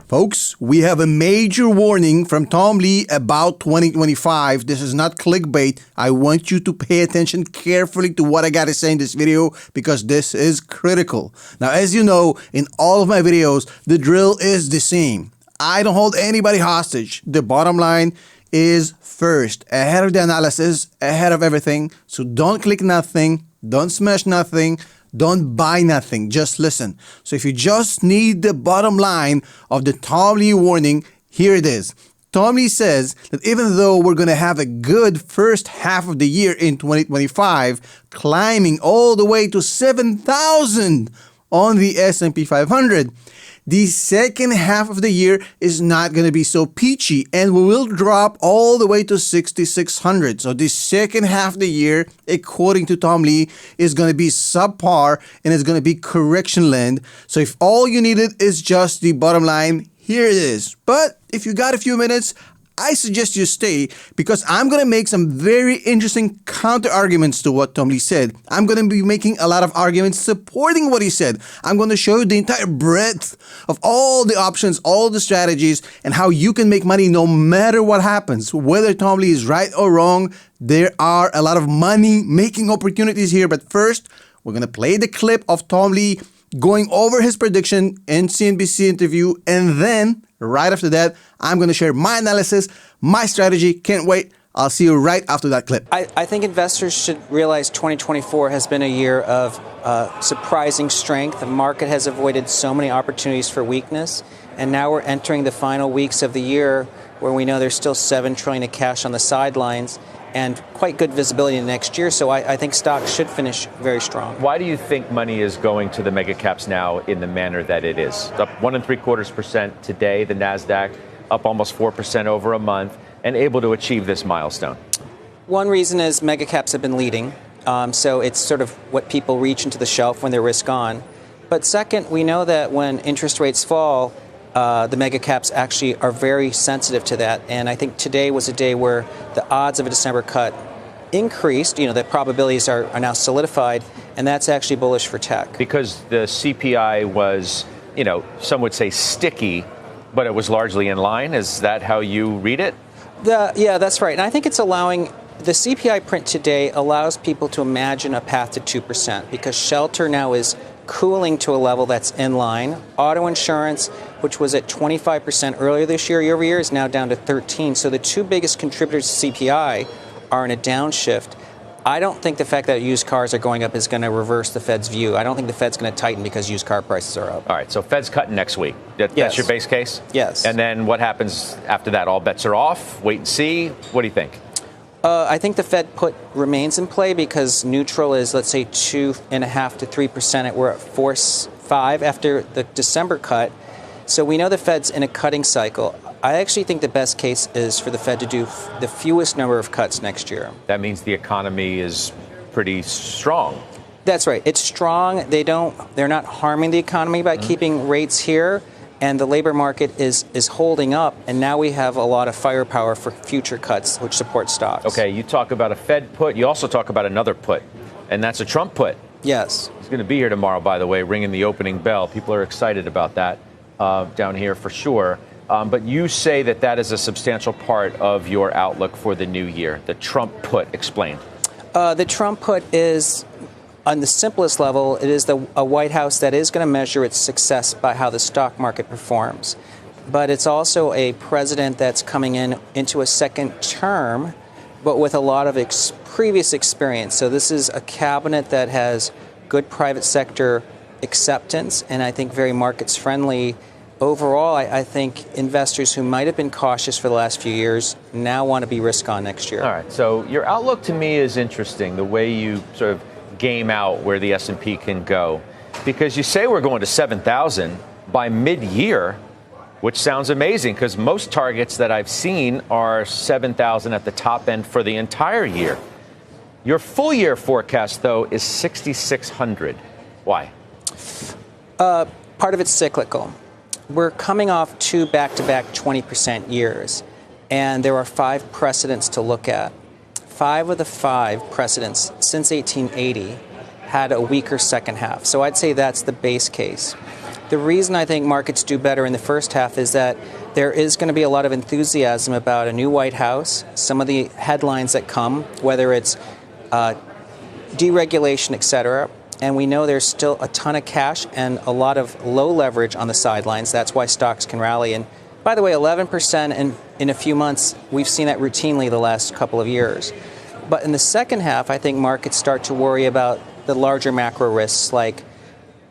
Folks, we have a major warning from Tom Lee about 2025. This is not clickbait. I want you to pay attention carefully to what I got to say in this video because this is critical. Now, as you know, in all of my videos, the drill is the same. I don't hold anybody hostage. The bottom line is first, ahead of the analysis, ahead of everything. So don't click nothing, don't smash nothing, don't buy nothing, just listen. So if you just need the bottom line of the Tom Lee warning, here it is. Tom Lee says that even though we're going to have a good first half of the year in 2025, climbing all the way to 7,000 on the S&P 500, the second half of the year is not going to be so peachy and we will drop all the way to 6,600. So the second half of the year, according to Tom Lee, is going to be subpar and it's going to be correction land. So if all you needed is just the bottom line, here it is. But if you got a few minutes, I suggest you stay because I'm going to make some very interesting counter arguments to what Tom Lee said. I'm going to be making a lot of arguments supporting what he said. I'm going to show you the entire breadth of all the options, all the strategies, and how you can make money no matter what happens. Whether Tom Lee is right or wrong, there are a lot of money-making opportunities here. But first, we're going to play the clip of Tom Lee going over his prediction in CNBC interview, and then right after that, I'm going to share my analysis, my strategy. Can't wait. I'll see you right after that clip. I think investors should realize 2024 has been a year of surprising strength. The market has avoided so many opportunities for weakness, and now we're entering the final weeks of the year where we know there's still $7 trillion of cash on the sidelines and quite good visibility in next year. So I think stocks should finish very strong. Why do you think money is going to the mega caps now in the manner that it is? Up 1.75% today, the NASDAQ up almost 4% over a month, and able to achieve this milestone. One reason is mega caps have been leading. So it's sort of what people reach into the shelf when they're risk on. But second, we know that when interest rates fall, the mega caps actually are very sensitive to that. And I think today was a day where the odds of a December cut increased. The probabilities are now solidified. And that's actually bullish for tech. Because the CPI was, some would say sticky, but it was largely in line. Is that how you read it? Yeah, that's right. And I think it's allowing the CPI print today allows people to imagine a path to 2% because shelter now is cooling to a level that's in line. Auto insurance, which was at 25% earlier this year over year, is now down to 13%. So the two biggest contributors to CPI are in a downshift. I don't think the fact that used cars are going up is going to reverse the Fed's view. I don't think the Fed's going to tighten because used car prices are up. All right, so Fed's cutting next week. That's Yes. your base case? Yes. And then what happens after that? All bets are off? Wait and see? What do you think? I think the Fed put remains in play because neutral is, let's say, 2.5% to 3%. We're at 4.5% after the December cut. So we know the Fed's in a cutting cycle. I actually think the best case is for the Fed to do the fewest number of cuts next year. That means the economy is pretty strong. That's right. It's strong. They're not harming the economy by keeping rates here. And the labor market is holding up, and now we have a lot of firepower for future cuts, which support stocks. Okay, you talk about a Fed put. You also talk about another put, and that's a Trump put. Yes. He's going to be here tomorrow, by the way, ringing the opening bell. People are excited about that down here for sure. But you say that is a substantial part of your outlook for the new year. The Trump put, explain. The Trump put is, on the simplest level, it is a White House that is going to measure its success by how the stock market performs. But it's also a president that's coming into a second term, but with a lot of previous experience. So this is a cabinet that has good private sector acceptance, and I think very markets friendly. Overall, I think investors who might have been cautious for the last few years now want to be risk on next year. All right. So your outlook to me is interesting, the way you sort of game out where the S&P can go, because you say we're going to 7,000 by mid-year, which sounds amazing because most targets that I've seen are 7,000 at the top end for the entire year. Your full year forecast, though, is 6,600. Why? Part of it's cyclical. We're coming off two back-to-back 20% years, and there are 5 precedents to look at. 5 of the 5 precedents since 1880 had a weaker second half. So I'd say that's the base case. The reason I think markets do better in the first half is that there is going to be a lot of enthusiasm about a new White House, some of the headlines that come, whether it's deregulation, et cetera. And we know there's still a ton of cash and a lot of low leverage on the sidelines. That's why stocks can rally. And by the way, 11% in a few months, we've seen that routinely the last couple of years. But in the second half, I think markets start to worry about the larger macro risks like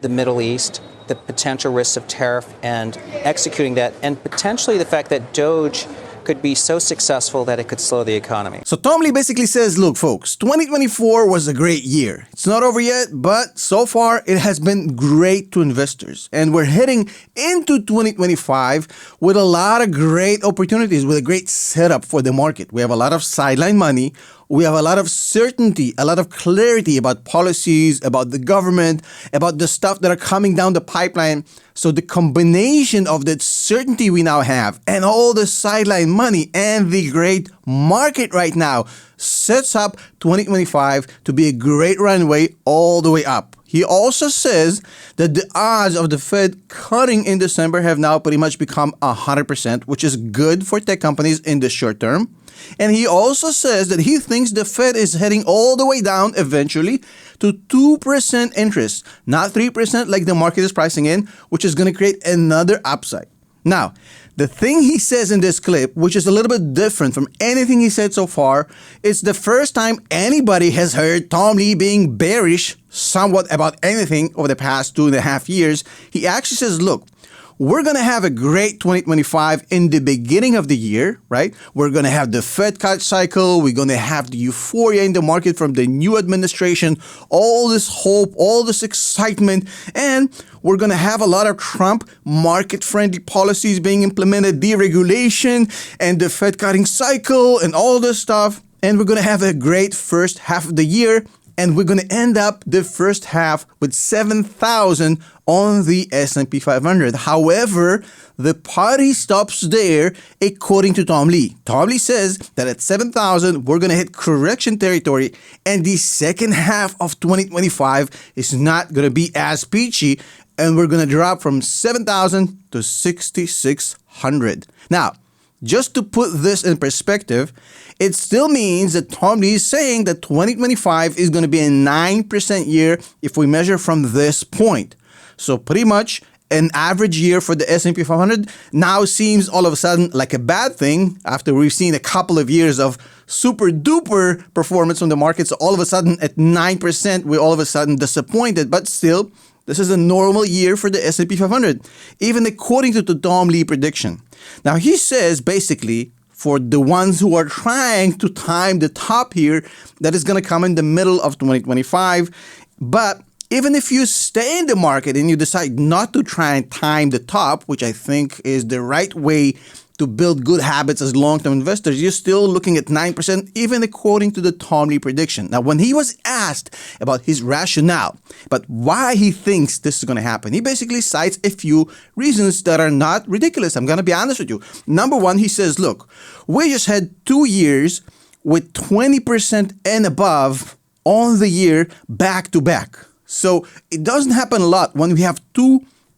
the Middle East, the potential risks of tariff and executing that, and potentially the fact that Doge could be so successful that it could slow the economy. So Tom Lee basically says, look, folks, 2024 was a great year. It's not over yet, but so far it has been great to investors. And we're heading into 2025 with a lot of great opportunities, with a great setup for the market. We have a lot of sideline money. We have a lot of certainty, a lot of clarity about policies, about the government, about the stuff that are coming down the pipeline. So the combination of that certainty we now have and all the sideline money and the great market right now sets up 2025 to be a great runway all the way up. He also says that the odds of the Fed cutting in December have now pretty much become 100%, which is good for tech companies in the short term. And he also says that he thinks the Fed is heading all the way down eventually to 2% interest, not 3% like the market is pricing in, which is going to create another upside. Now, the thing he says in this clip, which is a little bit different from anything he said so far, it's the first time anybody has heard Tom Lee being bearish somewhat about anything over the past 2.5 years. He actually says, look, we're going to have a great 2025 in the beginning of the year, right? We're going to have the Fed cut cycle. We're going to have the euphoria in the market from the new administration, all this hope, all this excitement, and we're going to have a lot of Trump market-friendly policies being implemented, deregulation, and the Fed cutting cycle, and all this stuff. And we're going to have a great first half of the year. And we're going to end up the first half with 7,000 on the S&P 500. However, the party stops there, according to Tom Lee. Tom Lee says that at 7,000, we're going to hit correction territory, and the second half of 2025 is not going to be as peachy, and we're going to drop from 7,000 to 6,600. Now, just to put this in perspective, it still means that Tom Lee is saying that 2025 is going to be a 9% year if we measure from this point. So pretty much an average year for the S&P 500 now seems all of a sudden like a bad thing after we've seen a couple of years of super duper performance from the markets. So all of a sudden at 9%, we're all of a sudden disappointed, but still, this is a normal year for the S&P 500, even according to the Tom Lee prediction. Now, he says basically for the ones who are trying to time the top here, that is going to come in the middle of 2025. But even if you stay in the market and you decide not to try and time the top, which I think is the right way to build good habits as long-term investors, you're still looking at 9%, even according to the Tom Lee prediction. Now, when he was asked about his rationale, but why he thinks this is going to happen, he basically cites a few reasons that are not ridiculous. I'm going to be honest with you. Number one, he says, look, we just had 2 years with 20% and above on the year back to back. So it doesn't happen a lot when we have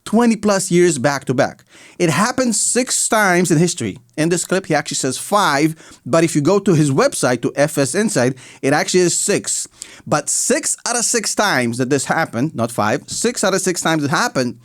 20 plus years back to back. It happens 6 times in history. In this clip, he actually says 5, but if you go to his website, to FS Insight, it actually is 6. But 6 out of 6 times that this happened, not 5, 6 out of 6 times it happened,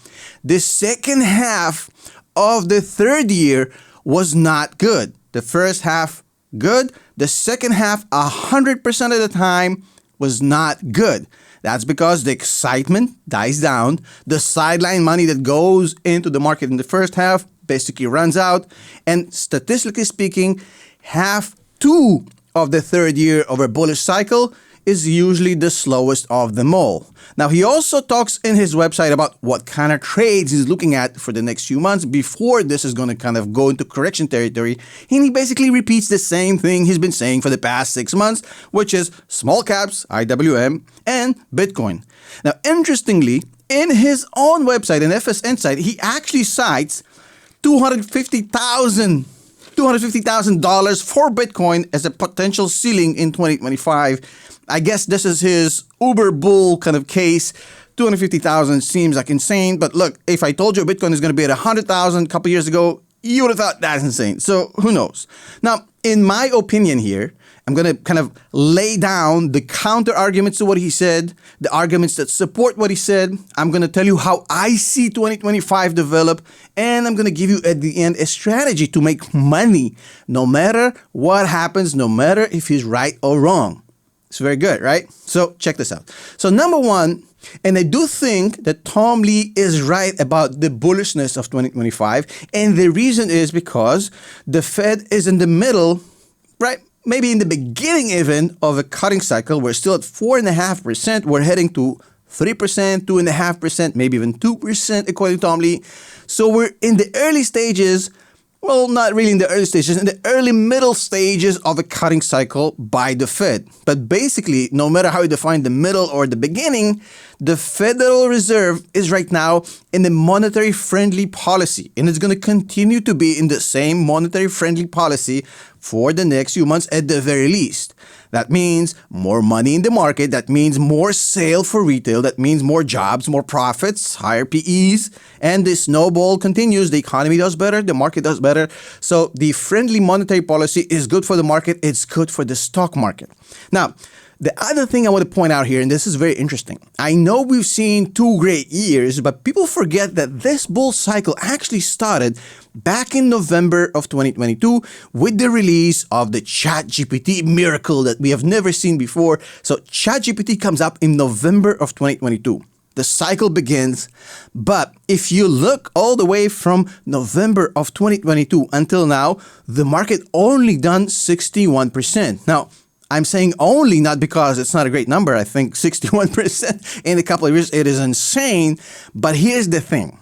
the second half of the third year was not good. The first half, good. The second half, 100% of the time, was not good. That's because the excitement dies down. The sideline money that goes into the market in the first half basically runs out. And statistically speaking, half 2 of the third year of a bullish cycle is usually the slowest of them all. Now, he also talks in his website about what kind of trades he's looking at for the next few months before this is going to kind of go into correction territory. And he basically repeats the same thing he's been saying for the past 6 months, which is small caps, IWM, and Bitcoin. Now, interestingly, in his own website, in FS Insight, he actually cites $250,000 for Bitcoin as a potential ceiling in 2025. I guess this is his uber bull kind of case 250,000 seems like insane, but look, if I told you Bitcoin is going to be at 100,000 a couple years ago, you would have thought that's insane. So who knows? Now, in my opinion here, I'm going to kind of lay down the counter arguments to what he said, the arguments that support what he said. I'm going to tell you how I see 2025 develop, and I'm going to give you at the end a strategy to make money no matter what happens, no matter if he's right or wrong. It's very good, right? So check this out. So number one, and I do think that Tom Lee is right about the bullishness of 2025. And the reason is because the Fed is in the middle, right? Maybe in the beginning even of a cutting cycle. We're still at 4.5%. We're heading to 3%, 2.5%, maybe even 2% according to Tom Lee. So we're in the early stages. Well, not really in the early stages, in the early middle stages of a cutting cycle by the Fed. But basically, no matter how you define the middle or the beginning, the Federal Reserve is right now in a monetary friendly policy. And it's going to continue to be in the same monetary friendly policy for the next few months at the very least. That means more money in the market. That means more sale for retail. That means more jobs, more profits, higher PEs. And the snowball continues. The economy does better. The market does better. So the friendly monetary policy is good for the market. It's good for the stock market. Now, the other thing I want to point out here, and this is very interesting. I know we've seen 2 great years, but people forget that this bull cycle actually started back in November of 2022 with the release of the ChatGPT miracle that we have never seen before. So ChatGPT comes up in November of 2022. The cycle begins, but if you look all the way from November of 2022 until now, the market only done 61%. Now, I'm saying only not because it's not a great number. I think 61% in a couple of years, it is insane. But here's the thing.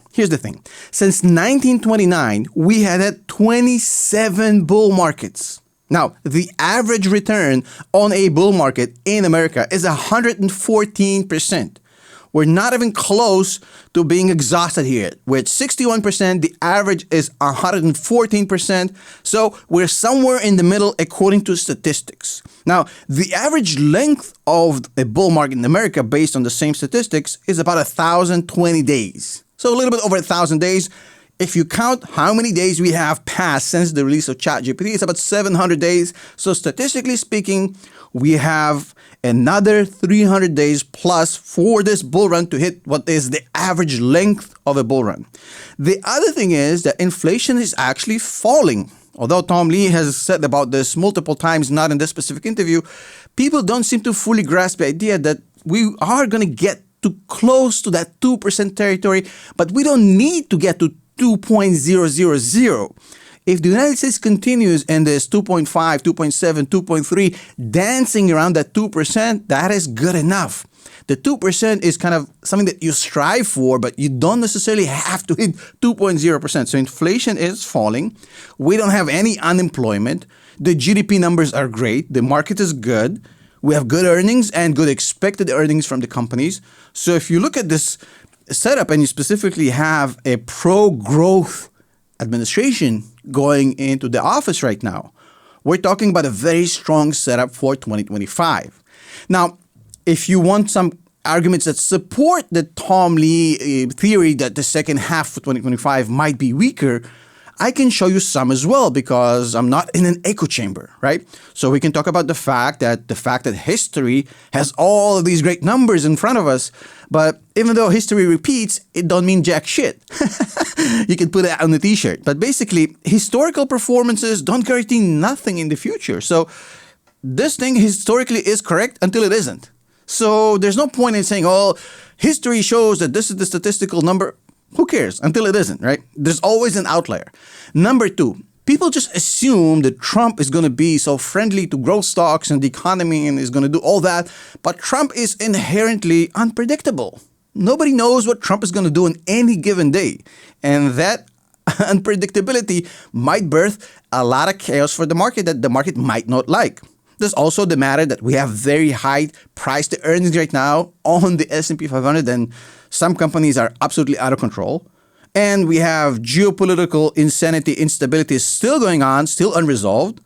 Since 1929, we had 27 bull markets. Now, the average return on a bull market in America is 114%. We're not even close to being exhausted here. We're at 61%. The average is 114%. So we're somewhere in the middle according to statistics. Now, the average length of a bull market in America based on the same statistics is about 1,020 days. So a little bit over 1,000 days. If you count how many days we have passed since the release of ChatGPT, it's about 700 days. So statistically speaking, we have another 300 days plus for this bull run to hit what is the average length of a bull run. The other thing is that inflation is actually falling. Although Tom Lee has said about this multiple times, not in this specific interview, people don't seem to fully grasp the idea that we are going to get to close to that 2% territory, but we don't need to get to 2.000. If the United States continues in this 2.5, 2.7, 2.3, dancing around that 2%, that is good enough. The 2% is kind of something that you strive for, but you don't necessarily have to hit 2.0%. So inflation is falling. We don't have any unemployment. The GDP numbers are great. The market is good. We have good earnings and good expected earnings from the companies. So if you look at this setup and you specifically have a pro-growth administration going into the office right now, we're talking about a very strong setup for 2025. Now, if you want some arguments that support the Tom Lee theory that the second half of 2025 might be weaker, I can show you some as well because I'm not in an echo chamber, right? So we can talk about the fact that history has all of these great numbers in front of us, but even though history repeats, it don't mean jack shit. You can put it on a t-shirt. But basically, historical performances don't guarantee nothing in the future. So this thing historically is correct until it isn't. So there's no point in saying, oh, history shows that this is the statistical number. Who cares? Until it isn't, right? There's always an outlier. Number two, people just assume that Trump is going to be so friendly to growth stocks and the economy and is going to do all that. But Trump is inherently unpredictable. Nobody knows what Trump is going to do on any given day. And that unpredictability might birth a lot of chaos for the market that the market might not like. There's also the matter that we have very high price to earnings right now on the S&P 500, and some companies are absolutely out of control. And we have geopolitical insanity, instability still going on, still unresolved.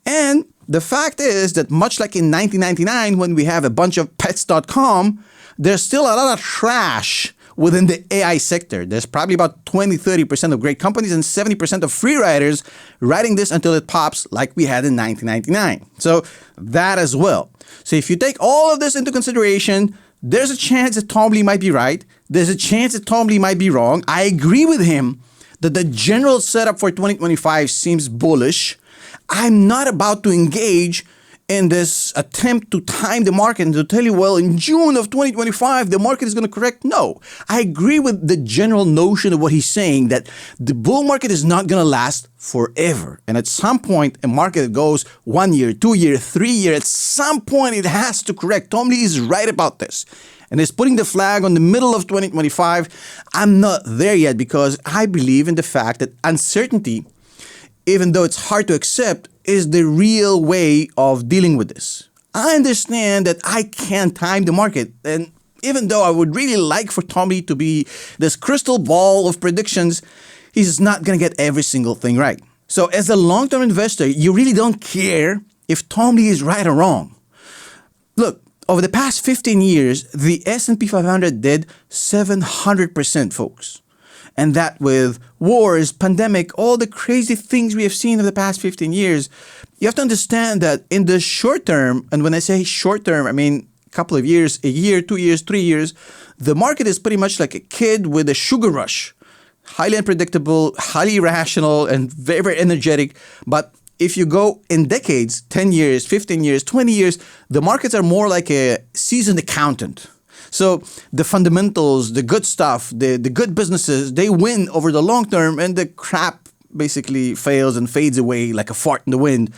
And the fact is that much like in 1999 when we have a bunch of pets.com, there's still a lot of trash within the AI sector. There's probably about 20-30% of great companies and 70% of free riders riding this until it pops like we had in 1999. So that as well. So if you take all of this into consideration, there's a chance that Tom Lee might be right. There's a chance that Tom Lee might be wrong. I agree with him that the general setup for 2025 seems bullish. I'm not about to engage in this attempt to time the market and to tell you, well, in June of 2025, the market is going to correct. No, I agree with the general notion of what he's saying, that the bull market is not going to last forever. And at some point, a market that goes 1 year, 2 year, 3 year, at some point it has to correct. Tom Lee is right about this. And is putting the flag on the middle of 2025. I'm not there yet because I believe in the fact that uncertainty, even though it's hard to accept, is the real way of dealing with this. I understand that I can't time the market, and even though I would really like for Tom Lee to be this crystal ball of predictions, he's not going to get every single thing right. So as a long-term investor, you really don't care if Tom Lee is right or wrong. Look, over the past 15 years, the S&P 500 did 700%, folks. And that with wars, pandemic, all the crazy things we have seen over the past 15 years, you have to understand that in the short term, and when I say short term, I mean a couple of years, a year, 2 years, 3 years, the market is pretty much like a kid with a sugar rush. Highly unpredictable, highly irrational, and very, very energetic. But if you go in decades, 10 years, 15 years, 20 years, the markets are more like a seasoned accountant. So the fundamentals, the good stuff, the good businesses, they win over the long term, and the crap basically fails and fades away like a fart in the wind.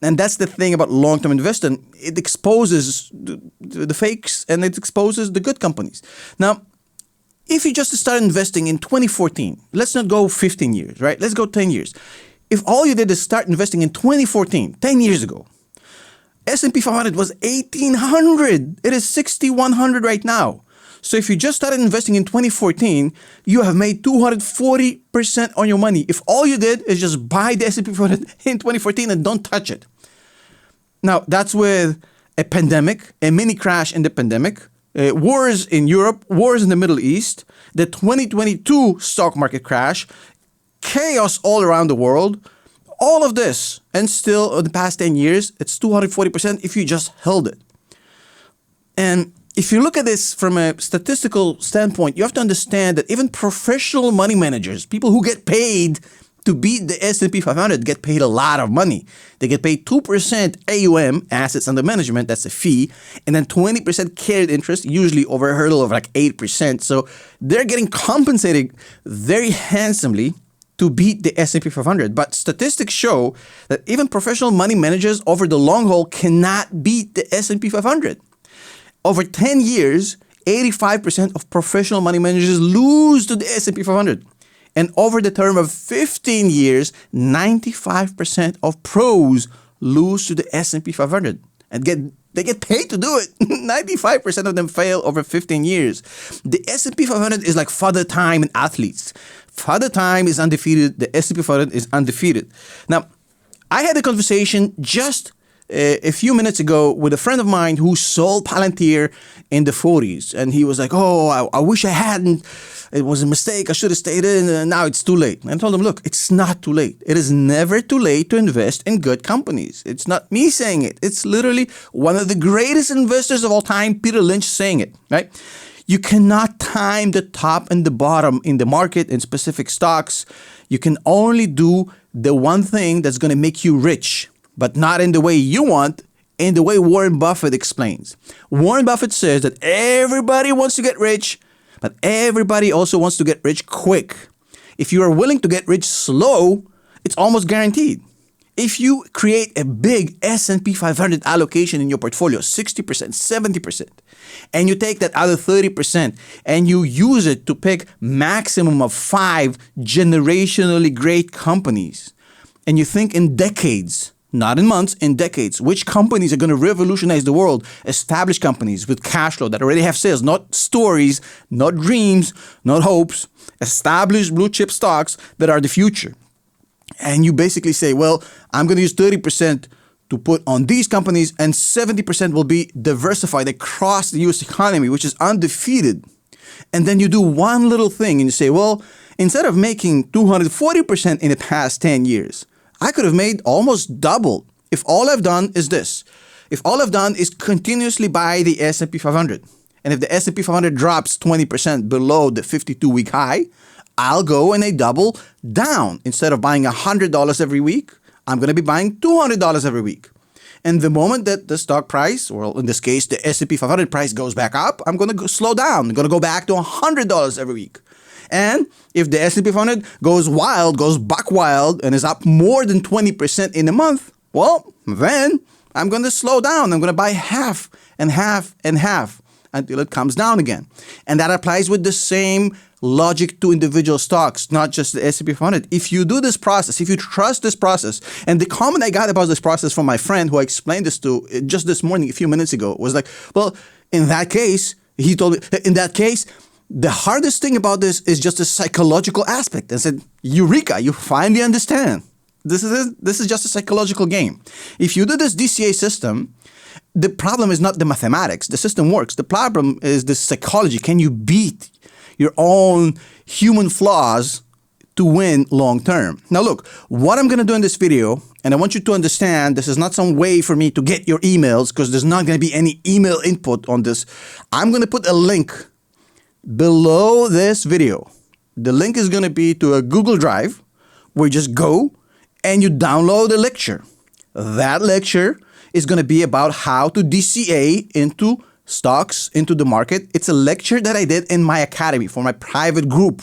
And that's the thing about long-term investing. It exposes the fakes and it exposes the good companies. Now, if you just started investing in 2014, let's not go 15 years, right? Let's go 10 years. If all you did is start investing in 2014, 10 years ago, S&P 500 was 1,800. It is 6,100 right now. So if you just started investing in 2014, you have made 240% on your money. If all you did is just buy the S&P 500 in 2014 and don't touch it. Now, that's with a pandemic, a mini crash in the pandemic, wars in Europe, wars in the Middle East, the 2022 stock market crash, chaos all around the world. All of this, and still in the past 10 years, it's 240% if you just held it. And if you look at this from a statistical standpoint, you have to understand that even professional money managers, people who get paid to beat the S&P 500, get paid a lot of money. They get paid 2% AUM, assets under management, that's a fee, and then 20% carried interest, usually over a hurdle of like 8%. So they're getting compensated very handsomely to beat the S&P 500. But statistics show that even professional money managers over the long haul cannot beat the S&P 500. Over 10 years, 85% of professional money managers lose to the S&P 500. And over the term of 15 years, 95% of pros lose to the S&P 500 and they get paid to do it. 95% of them fail over 15 years. The S&P 500 is like Father Time in athletes. Father Time is undefeated. The S&P 500 is undefeated. Now, I had a conversation just a few minutes ago with a friend of mine who sold Palantir in the 40s. And he was like, oh, I wish I hadn't. It was a mistake. I should have stayed in. And now it's too late. And I told him, look, it's not too late. It is never too late to invest in good companies. It's not me saying it. It's literally one of the greatest investors of all time, Peter Lynch, saying it, right? You cannot time the top and the bottom in the market in specific stocks. You can only do the one thing that's going to make you rich, but not in the way you want, in the way Warren Buffett explains. Warren Buffett says that everybody wants to get rich, but everybody also wants to get rich quick. If you are willing to get rich slow, it's almost guaranteed. If you create a big S&P 500 allocation in your portfolio, 60%, 70%, and you take that other 30% and you use it to pick maximum of 5 generationally great companies, and you think in decades, not in months, in decades, which companies are going to revolutionize the world? Established companies with cash flow that already have sales, not stories, not dreams, not hopes. Established blue chip stocks that are the future. And you basically say, well, I'm going to use 30% to put on these companies, and 70% will be diversified across the US economy, which is undefeated. And then you do one little thing and you say, well, instead of making 240% in the past 10 years, I could have made almost double if all I've done is this. If all I've done is continuously buy the S&P 500, and if the S&P 500 drops 20% below the 52-week high, I'll go and I double down. Instead of buying $100 every week, I'm going to be buying $200 every week. And the moment that the stock price, or in this case, the S&P 500 price goes back up, I'm going to slow down. I'm going to go back to $100 every week. And if the S&P 500 goes wild, goes buck wild, and is up more than 20% in a month, well, then I'm going to slow down. I'm going to buy half and half and half until it comes down again. And that applies with the same logic to individual stocks, not just the S&P 500. If you do this process, if you trust this process, and the comment I got about this process from my friend who I explained this to just this morning, a few minutes ago, was like, well, in that case, he told me, in that case, the hardest thing about this is just the psychological aspect. I said, Eureka, you finally understand. This is just a psychological game. If you do this DCA system, the problem is not the mathematics. The system works. The problem is the psychology. Can you beat your own human flaws to win long term? Now look, what I'm going to do in this video, and I want you to understand this is not some way for me to get your emails, because there's not going to be any email input on this. I'm going to put a link below this video. The link is going to be to a Google Drive where you just go and you download a lecture. That lecture is going to be about how to DCA into stocks, into the market. It's a lecture that I did in my academy for my private group.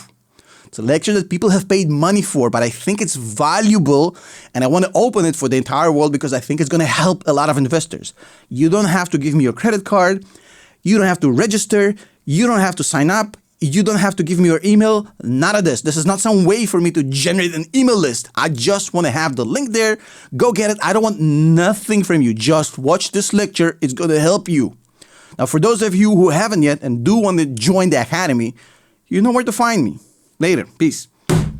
It's a lecture that people have paid money for, but I think it's valuable and I want to open it for the entire world because I think it's going to help a lot of investors. You don't have to give me your credit card. You don't have to register. You don't have to sign up. You don't have to give me your email. None of this. This is not some way for me to generate an email list. I just want to have the link there. Go get it. I don't want nothing from you. Just watch this lecture. It's going to help you. Now, for those of you who haven't yet and do want to join the academy, you know where to find me. Later. Peace.